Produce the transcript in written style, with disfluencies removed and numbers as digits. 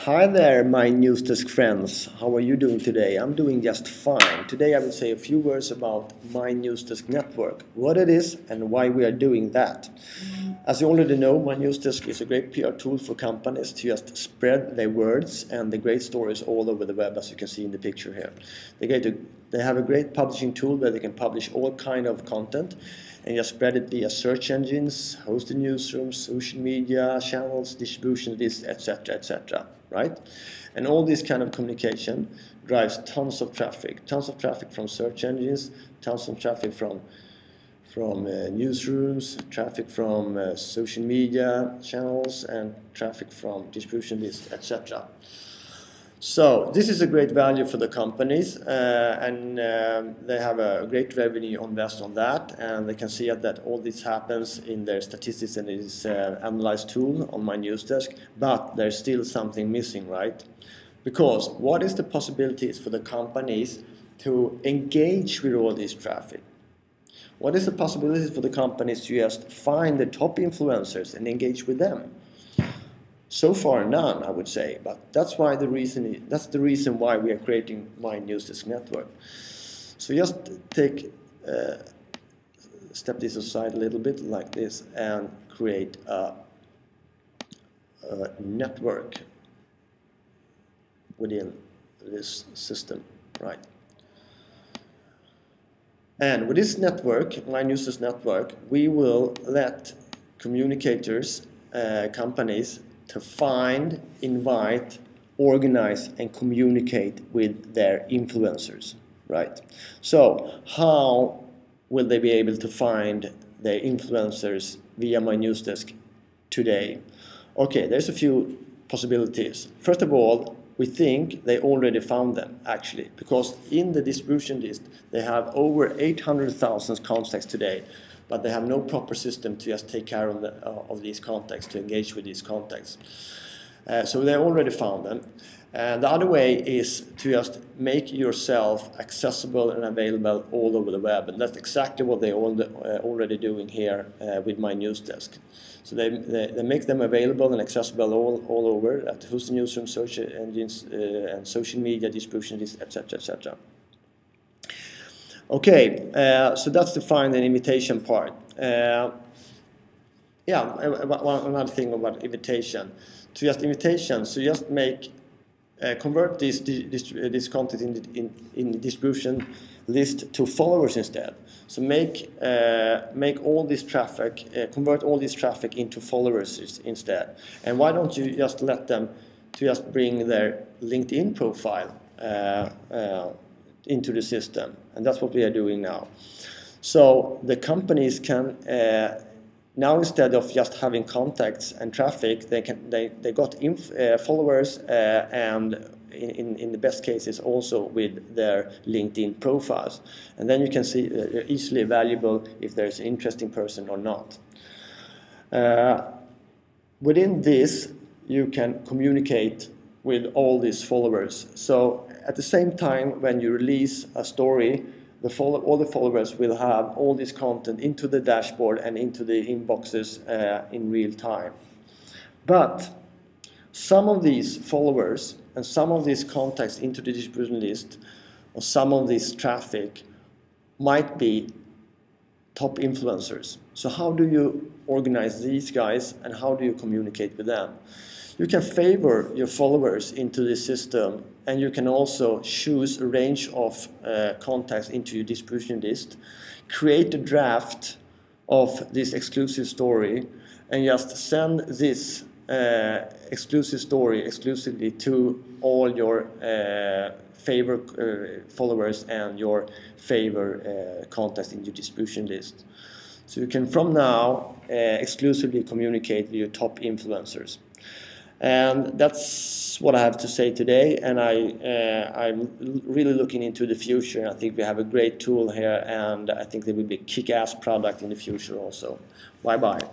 Hi there, my Mynewsdesk friends. How are you doing today? I'm doing just fine. Today I will say a few words about Mynewsdesk Network, what it is and why we are doing that. As you already know, Mynewsdesk is a great PR tool for companies to just spread their words and the great stories all over the web, as you can see in the picture here. They have a great publishing tool where they can publish all kind of content and just spread it via search engines, hosted newsrooms, social media, channels, distribution lists, etc., etc. Right? And all this kind of communication drives tons of traffic from search engines, tons of traffic from newsrooms, traffic from social media channels, and traffic from distribution lists, etc. So this is a great value for the companies, and they have a great revenue invest on that, and they can see that all this happens in their statistics and this analyzed tool on Mynewsdesk, but there's still something missing, right? Because what is the possibilities for the companies to engage with all this traffic? What is the possibilities for the companies to just find the top influencers and engage with them? So far, none, I would say, but that's the reason why we are creating Mynewsdesk Network. So just step this aside a little bit like this and create a network within this system, right? And with this network, Mynewsdesk Network, we will let communicators, companies, to find, invite, organize, and communicate with their influencers, right? So how will they be able to find their influencers via Mynewsdesk today? Okay, there's a few possibilities. First of all, we think they already found them, actually, because in the distribution list, they have over 800,000 contacts today, but they have no proper system to just take care of these contacts, to engage with these contacts. So they already found them. The other way is to just make yourself accessible and available all over the web, and that's exactly what they're already doing here with Mynewsdesk. So they make them available and accessible all over at hosted newsroom, search engines, and social media, distribution lists, etc., etc. Okay, so that's the find and invitation part. Yeah, another thing about invitation. So just convert this content in the distribution list to followers instead. So make all this traffic, convert all this traffic into followers instead. And why don't you just let them to just bring their LinkedIn profile into the system, and that's what we are doing now. So the companies can now, instead of just having contacts and traffic, they got followers and in the best cases also with their LinkedIn profiles, and then you can see they're easily valuable if there's an interesting person or not. Within this, you can communicate with all these followers. So at the same time, when you release a story, all the followers will have all this content into the dashboard and into the inboxes in real time. But some of these followers and some of these contacts into the distribution list, or some of this traffic, might be top influencers. So how do you organize these guys and how do you communicate with them? You can favor your followers into the system, and you can also choose a range of contacts into your distribution list, create a draft of this exclusive story, and just send this exclusive story exclusively to all your favor followers and your favor contacts in your distribution list. So you can from now exclusively communicate with your top influencers. And that's what I have to say today, and I'm really looking into the future. I think we have a great tool here, and I think there will be a kick-ass product in the future also. Bye-bye.